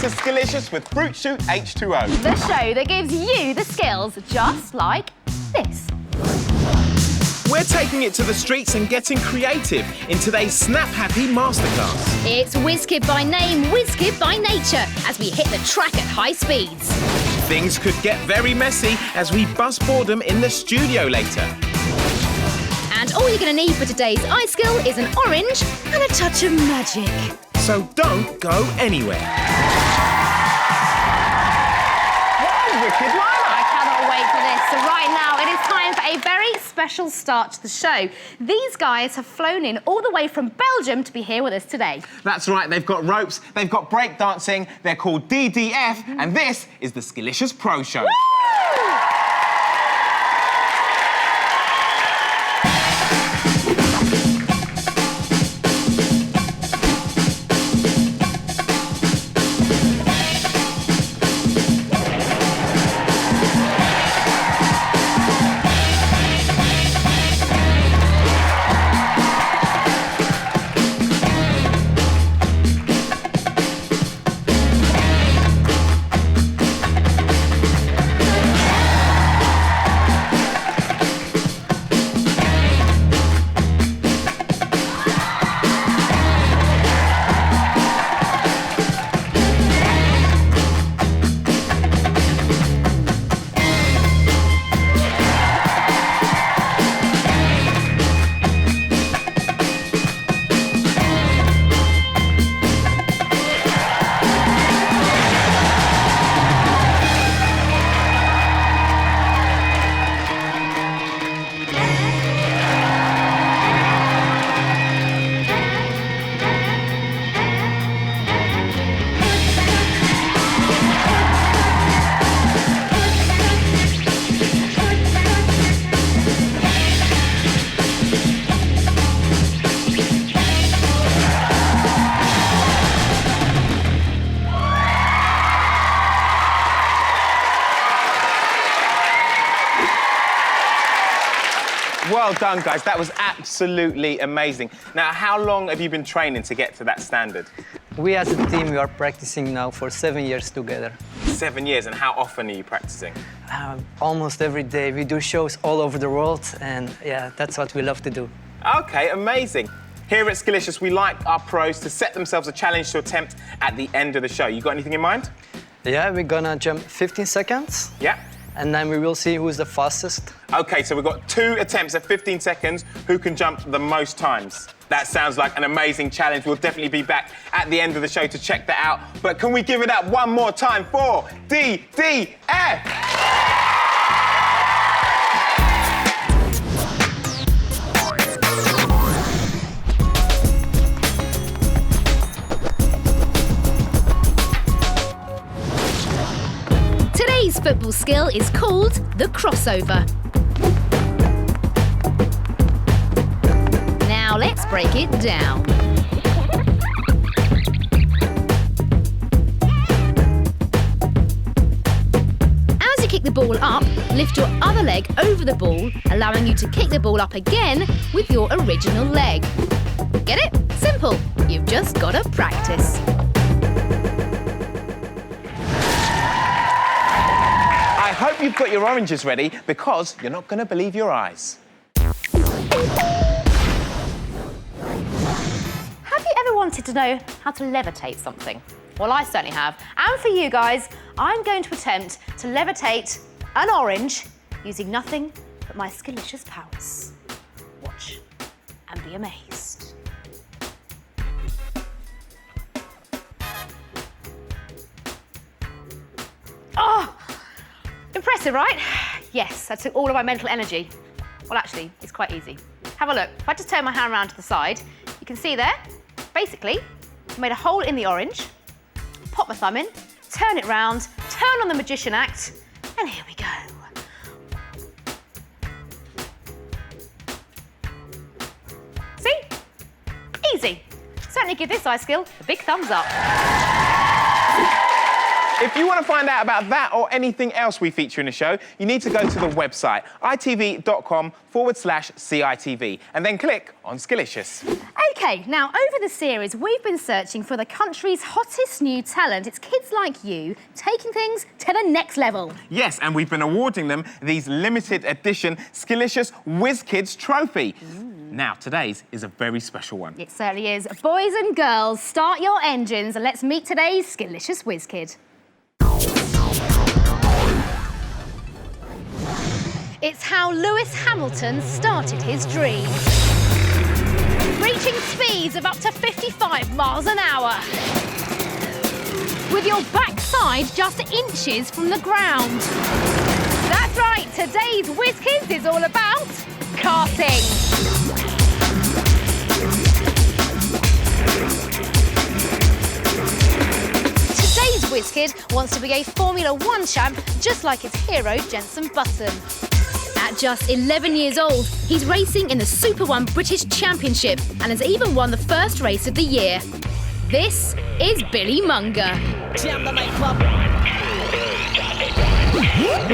to Skillicious with Fruit Shoot H2O. The show that gives you the skills just like this. We're taking it to the streets and getting creative in today's Snap Happy Masterclass. It's WizKid by name, WizKid by nature, as we hit the track at high speeds. Things could get very messy as we buzz Boredom in the studio later. And all you're going to need for today's ice skill is an orange and a touch of magic. So don't go anywhere. Wicked lineup. I cannot wait for this. So right now, it is time for a very special start to the show. These guys have flown in all the way from Belgium to be here with us today. That's right, they've got ropes, they've got breakdancing, they're called DDF, and this is the Skillicious Pro Show. Woo! Well done, guys. That was absolutely amazing. Now, how long have you been training to get to that standard? We as a team, we are practicing now for 7 years together. 7 years, and how often are you practicing? Almost every day. We do shows all over the world, and yeah, that's what we love to do. Okay, amazing. Here at Skillicious, we like our pros to set themselves a challenge to attempt at the end of the show. You got anything in mind? Yeah, we're gonna jump 15 seconds. Yeah. And then we will see who's the fastest. Okay, so we've got 2 attempts at 15 seconds. Who can jump the most times? That sounds like an amazing challenge. We'll definitely be back at the end of the show to check that out. But can we give it up one more time for DDF? Today's football skill is called the crossover. Now let's break it down. As you kick the ball up, lift your other leg over the ball, allowing you to kick the ball up again with your original leg. Get it? Simple. You've just got to practice. I hope you've got your oranges ready, because you're not going to believe your eyes. Have you ever wanted to know how to levitate something? Well, I certainly have. And for you guys, I'm going to attempt to levitate an orange using nothing but my Skillicious powers. Watch and be amazed. Oh! Impressive, right? Yes, that took all of my mental energy. Well, actually, it's quite easy. Have a look. If I just turn my hand around to the side, you can see there, basically, I made a hole in the orange, pop my thumb in, turn it round, turn on the magician act, and here we go. See? Easy. Certainly give this eye skill a big thumbs up. If you want to find out about that or anything else we feature in the show, you need to go to the website, itv.com/CITV, and then click on Skillicious. OK, now, over the series, we've been searching for the country's hottest new talent. It's kids like you taking things to the next level. Yes, and we've been awarding them these limited edition Skillicious Whiz Kids trophy. Now, today's is a very special one. It certainly is. Boys and girls, start your engines and let's meet today's Skillicious Whiz Kid. It's how Lewis Hamilton started his dream. Reaching speeds of up to 55 miles an hour. With your backside just inches from the ground. That's right, today's Whiz Kids is all about karting. Today's Whiz Kid wants to be a Formula 1 champ, just like his hero, Jenson Button. At just 11 years old, he's racing in the Super 1 British Championship and has even won the first race of the year. This is Billy Munga. Jam the nightclub.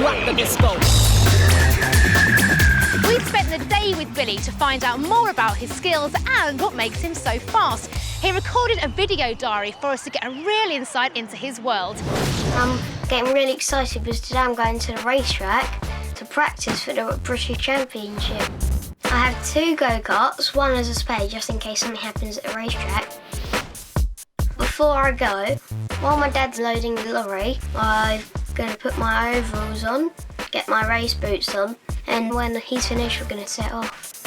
Rock the disco. We've spent the day with Billy to find out more about his skills and what makes him so fast. He recorded a video diary for us to get a real insight into his world. I'm getting really excited because today I'm going to the racetrack to practice for the British Championship. I have 2 go-karts, one as a spare just in case something happens at the racetrack. Before I go, while my dad's loading the lorry, I'm going to put my overalls on, get my race boots on, and when he's finished, we're going to set off.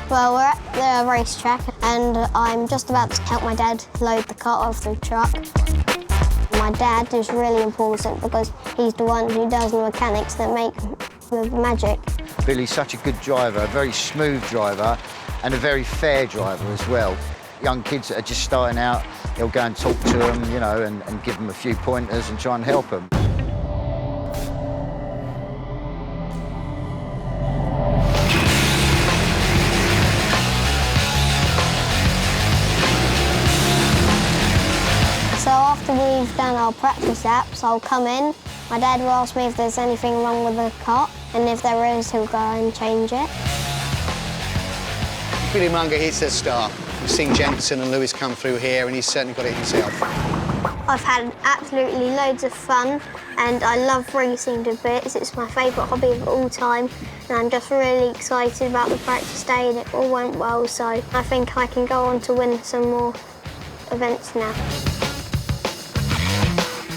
Well, we're at the racetrack and I'm just about to help my dad load the cart off the truck. My dad is really important because he's the one who does the mechanics that make the magic. Billy's such a good driver, a very smooth driver and a very fair driver as well. Young kids that are just starting out, he'll go and talk to them, you know, and give them a few pointers and try and help them. So after we've done our practice laps, I'll come in. My dad will ask me if there's anything wrong with the cart, and if there is, he'll go and change it. Billy Munga, he's the star. We've seen Jenson and Lewis come through here, and he's certainly got it himself. I've had absolutely loads of fun, and I love racing to bits. It's my favourite hobby of all time, and I'm just really excited about the practice day, and it all went well, so I think I can go on to win some more events now.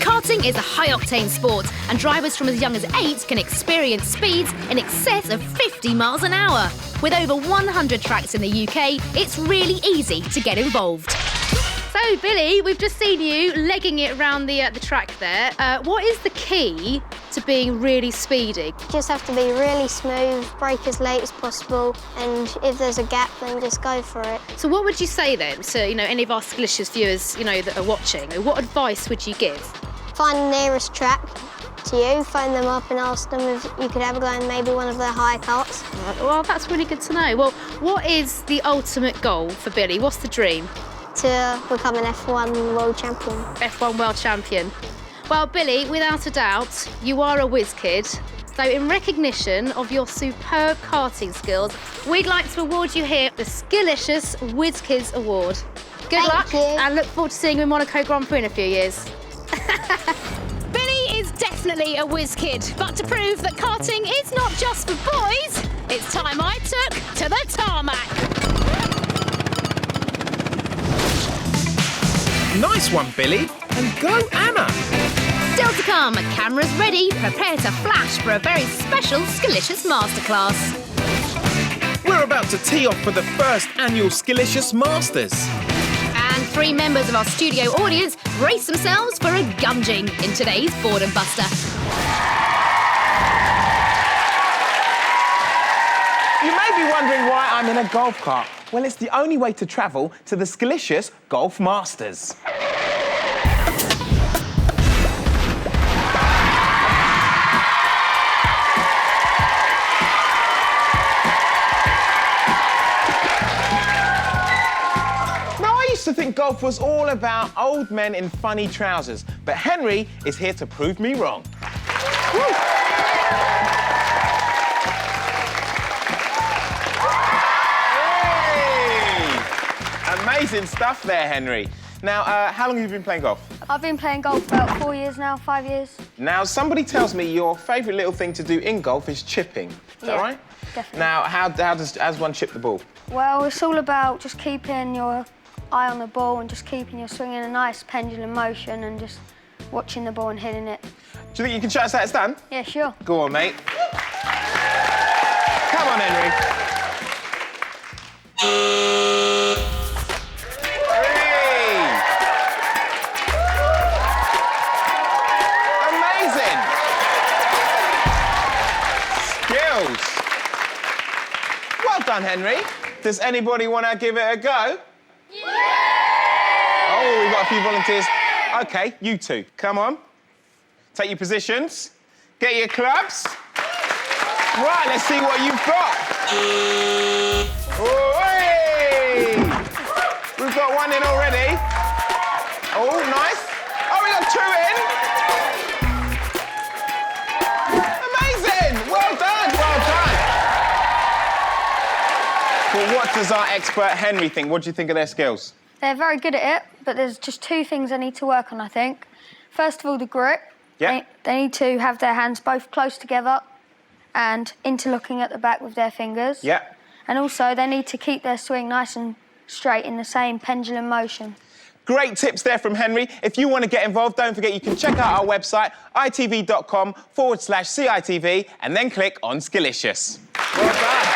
Karting is a high-octane sport, and drivers from as young as 8 can experience speeds in excess of 50 miles an hour. With over 100 tracks in the UK, it's really easy to get involved. So, Billy, we've just seen you legging it around the track there. What is the key to being really speedy? You just have to be really smooth, brake as late as possible, and if there's a gap, then just go for it. So what would you say then to, any of our Skillicious viewers, that are watching? What advice would you give? Find the nearest track to you, phone them up and ask them if you could ever go in maybe one of their hire carts. Well, that's really good to know. Well, what is the ultimate goal for Billy? What's the dream? To become an F1 world champion. F1 world champion. Well, Billy, without a doubt, you are a whiz kid. So in recognition of your superb karting skills, we'd like to award you here the Skillicious Whiz Kids Award. Good luck, Thank you. and look forward to seeing you in Monaco Grand Prix in a few years. Billy is definitely a whiz kid, but to prove that karting is not just for boys, it's time I took to the tarmac. Nice one, Billy. And go, Anna. Still to come, cameras ready, prepare to flash for a very special Skillicious masterclass. We're about to tee off for the first annual Skillicious Masters. And 3 members of our studio audience brace themselves for a gunging in today's Boredom Buster. You may be wondering why I'm in a golf cart. Well, it's the only way to travel to the Skillicious Golf Masters. think golf was all about old men in funny trousers, but Henry is here to prove me wrong. Woo. Amazing stuff there, Henry. Now, how long have you been playing golf? I've been playing golf for about 4 years now, 5 years. Now, somebody tells me your favourite little thing to do in golf is chipping. Is that right? Definitely. Now, how does one chip the ball? Well, it's all about just keeping your eye on the ball and just keeping your swing in a nice pendulum motion and just watching the ball and hitting it. Do you think you can show us how it's done? Yeah, sure. Go on, mate. Come on, Henry. Well done, Henry. Does anybody want to give it a go? Yeah! Oh, we've got a few volunteers. OK, you two, come on. Take your positions. Get your clubs. Right, let's see what you've got. Oh-hey! We've got one in already. Oh, nice. Oh, we got two in. Amazing! Well done, well done. Well, what does our expert Henry think? What do you think of their skills? They're very good at it, but there's just two things they need to work on, I think. First of all, the grip. Yeah. They need to have their hands both close together and interlocking at the back with their fingers. Yeah. And also, they need to keep their swing nice and straight in the same pendulum motion. Great tips there from Henry. If you want to get involved, don't forget you can check out our website, itv.com/CITV, and then click on Skillicious. Well done.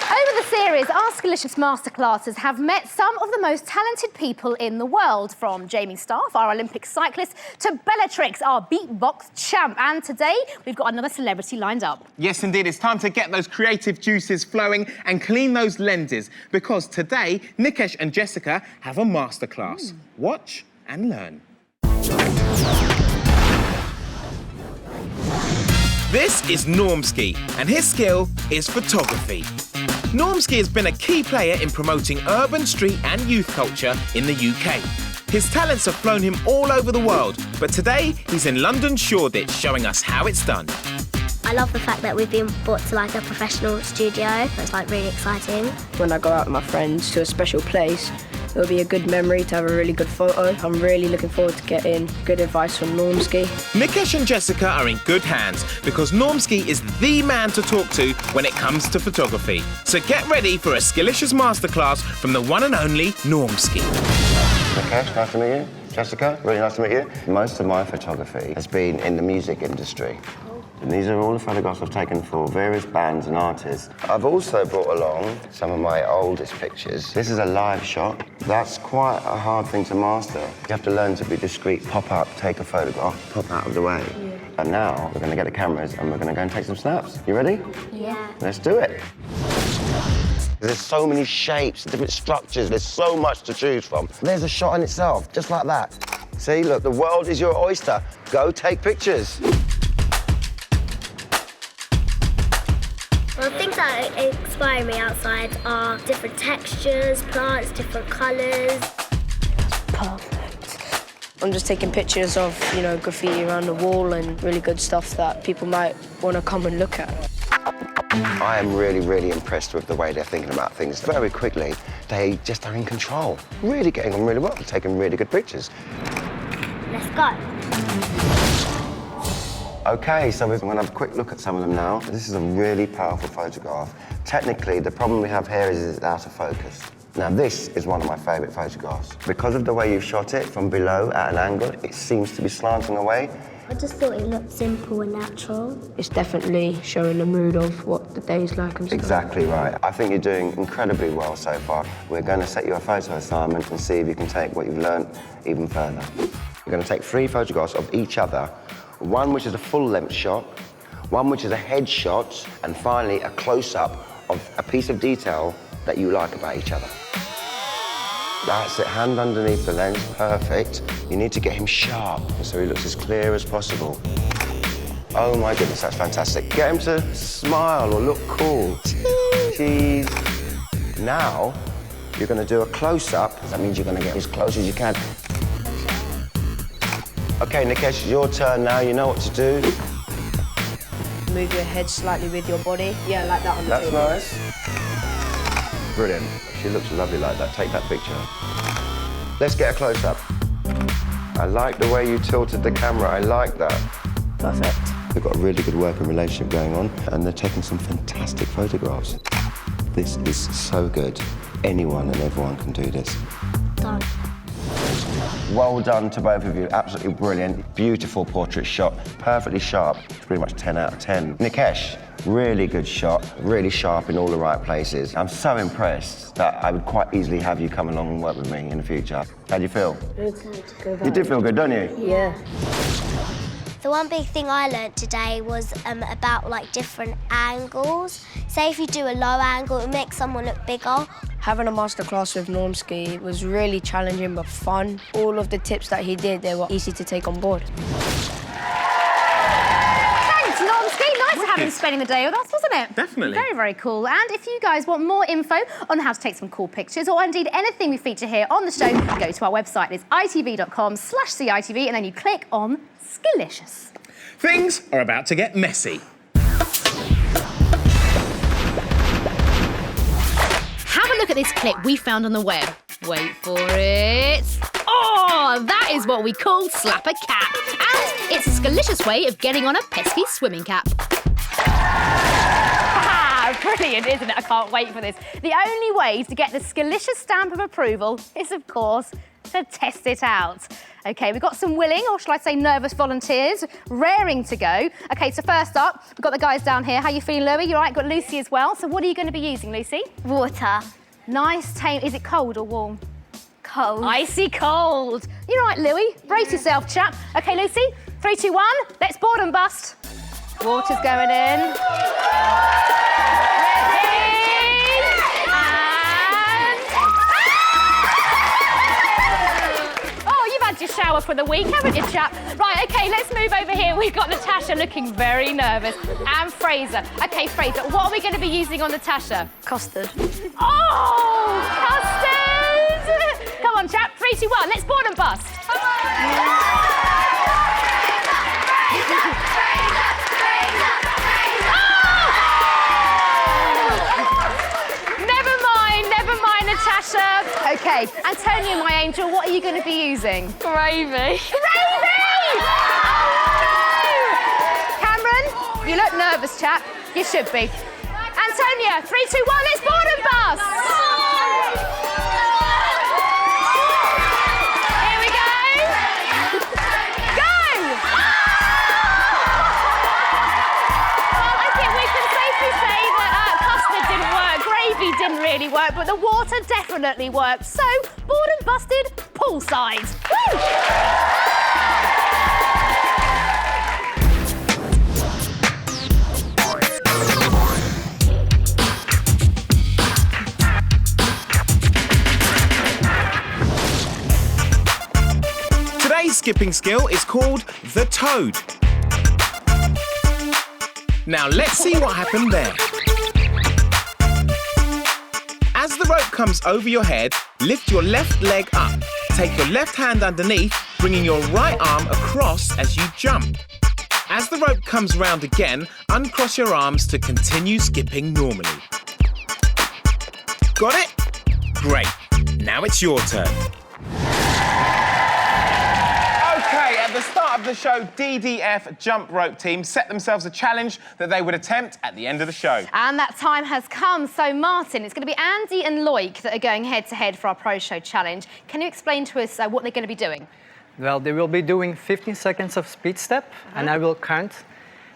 Over the series, our Skillicious masterclasses have met some of the most talented people in the world, from Jamie Staff, our Olympic cyclist, to Bellatrix, our beatbox champ. And today, we've got another celebrity lined up. Yes, indeed. It's time to get those creative juices flowing and clean those lenses, because today, Nikesh and Jessica have a masterclass. Watch and learn. This is Normski, and his skill is photography. Normski has been a key player in promoting urban, street and youth culture in the UK. His talents have flown him all over the world, but today he's in London's Shoreditch showing us how it's done. I love the fact that we've been brought to like a professional studio. It's like really exciting. When I go out with my friends to a special place, it'll be a good memory to have a really good photo. I'm really looking forward to getting good advice from Normski. Nikesh and Jessica are in good hands because Normski is the man to talk to when it comes to photography. So get ready for a Skillicious masterclass from the one and only Normski. Nikesh, nice to meet you. Jessica, really nice to meet you. Most of my photography has been in the music industry. And these are all the photographs I've taken for various bands and artists. I've also brought along some of my oldest pictures. This is a live shot. That's quite a hard thing to master. You have to learn to be discreet, pop up, take a photograph, pop out of the way. Yeah. And now we're going to get the cameras and we're going to go and take some snaps. You ready? Yeah. Let's do it. There's so many shapes, different structures. There's so much to choose from. There's a shot in itself, just like that. See, look, the world is your oyster. Go take pictures. Well, things that inspire me outside are different textures, plants, different colours. Perfect. I'm just taking pictures of, you know, graffiti around the wall and really good stuff that people might want to come and look at. I am really, really impressed with the way they're thinking about things. Very quickly, they just are in control. Really getting on really well, taking really good pictures. Let's go. OK, so we're going to have a quick look at some of them now. This is a really powerful photograph. Technically, the problem we have here is it's out of focus. Now, this is one of my favourite photographs. Because of the way you've shot it from below at an angle, it seems to be slanting away. I just thought it looked simple and natural. It's definitely showing the mood of what the day's like and stuff. Exactly right. I think you're doing incredibly well so far. We're going to set you a photo assignment and see if you can take what you've learnt even further. You're going to take 3 photographs of each other. One which is a full-length shot, one which is a head shot, and finally a close-up of a piece of detail that you like about each other. That's it, hand underneath the lens, perfect. You need to get him sharp so he looks as clear as possible. Oh my goodness, that's fantastic. Get him to smile or look cool. Cheese. Now, You're going to do a close-up. That means you're going to get as close as you can. OK, Nikesh, it's your turn now. You know what to do. Move your head slightly with your body. Yeah, like that on the That's table. nice. Brilliant. She looks lovely like that. Take that picture. Let's get a close-up. I like the way you tilted the camera. I like that. Perfect. They've got a really good working relationship going on, and they're taking some fantastic photographs. This is so good. Anyone and everyone can do this. Done. Well done to both of you. Absolutely brilliant. Beautiful portrait shot. Perfectly sharp. Pretty much 10 out of 10. Nikesh, really good shot. Really sharp in all the right places. I'm so impressed that I would quite easily have you come along and work with me in the future. How do you feel? Good. You did feel good, don't you? Yeah. The one big thing I learnt today was about like different angles. Say if you do a low angle, it makes someone look bigger. Having a masterclass with Normski was really challenging but fun. All of the tips that he did, they were easy to take on board. Thanks, Normski. Nice to have him spending the day with us, wasn't it? Definitely. Very, very cool. And if you guys want more info on how to take some cool pictures or indeed anything we feature here on the show, go to our website. It's itv.com/CITV and then you click on Skillicious. Things are about to get messy. Have a look at this clip we found on the web. Wait for it. Oh, that is what we call slap a cap. And it's a Skillicious way of getting on a pesky swimming cap. Brilliant, isn't it? I can't wait for this. The only way to get the Skillicious stamp of approval is, of course, to test it out. OK, we've got some willing, or shall I say nervous volunteers, raring to go. OK, so first up, we've got the guys down here. How you feeling, Louie? You all right? Got Lucy as well. So what are you going to be using, Lucy? Water. Nice, tame. Is it cold or warm? Cold. Icy cold. You're right, Louie. Brace yourself, chap. OK, Lucy, 3, 2, 1. Let's boredom bust. Water's going in. Your shower for the week, haven't you, chap? Right, OK, let's move over here. We've got Natasha looking very nervous. And Fraser. OK, Fraser, what are we going to be using on Natasha? Custard. Oh, custard! Come on, chap. 3, 2, 1. Let's boredom bust. Never mind, Natasha. OK, Antonia, my angel, what are you going to be using? Gravy. Gravy! Oh, no! Cameron, you look nervous, chap. You should be. Antonia, 3, 2, 1, let's boredom bust! Here we go! Go! Well, I think we can safely say that custard didn't work, gravy didn't really work, but the water definitely worked. So, boredom busted, poolside. Woo! Today's skipping skill is called the toad. Now let's see what happened there. As the rope comes over your head, lift your left leg up. Take your left hand underneath, bringing your right arm across as you jump. As the rope comes round again, uncross your arms to continue skipping normally. Got it? Great. Now it's your turn. OK, at the start of the show, DDF jump rope team set themselves a challenge that they would attempt at the end of the show. And that time has come. So, Martin, it's going to be Andy and Loic that are going head-to-head for our Pro Show challenge. Can you explain to us what they're going to be doing? Well, they will be doing 15 seconds of speed step, and I will count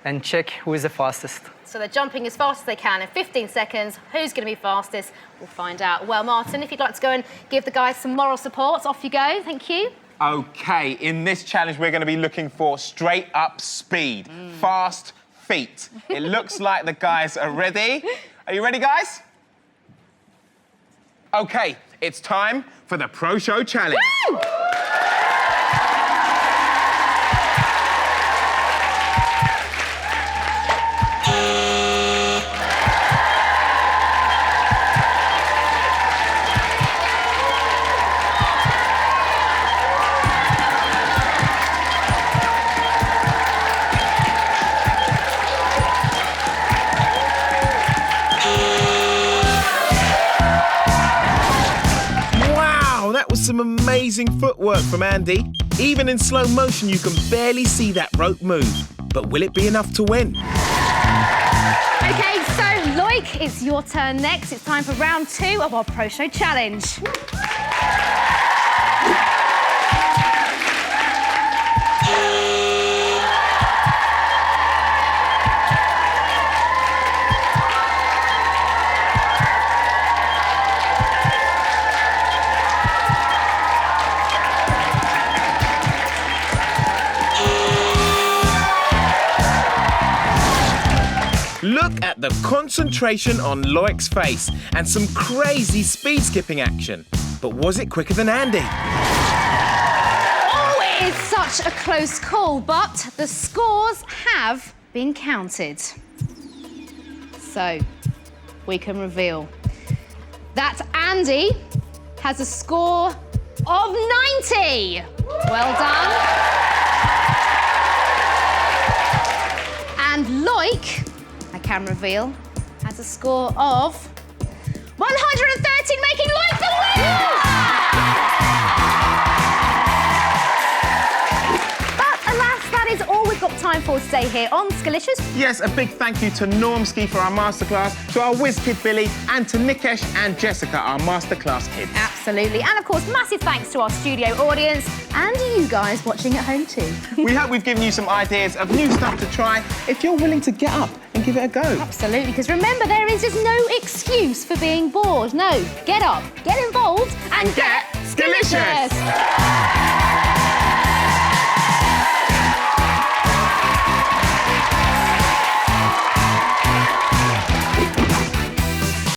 and check who is the fastest. So they're jumping as fast as they can in 15 seconds. Who's going to be fastest? We'll find out. Well, Martin, if you'd like to go and give the guys some moral support, off you go. Thank you. OK, in this challenge, we're going to be looking for straight-up speed, fast feet. It looks like the guys are ready. Are you ready, guys? OK, it's time for the Pro Show challenge. Woo! some amazing footwork from Andy. Even in slow motion, you can barely see that rope move. But will it be enough to win? OK, so Loic, it's your turn next. It's time for round 2 of our Pro Show Challenge. Look at the concentration on Loic's face and some crazy speed skipping action. But was it quicker than Andy? Oh, it is such a close call, but the scores have been counted. So, we can reveal that Andy has a score of 90. Well done. And Loic, I can reveal, has a score of 113, making Loic the winner! But alas, that is all we've got time for today here on Skillicious. Yes, a big thank you to Normski for our masterclass, to our whiz kid Billy, and to Nikesh and Jessica, our masterclass kids. Absolutely. And of course, massive thanks to our studio audience and you guys watching at home too. We hope we've given you some ideas of new stuff to try if you're willing to get up and give it a go. Absolutely, because remember, there is just no excuse for being bored. No, get up, get involved, and get Skillicious!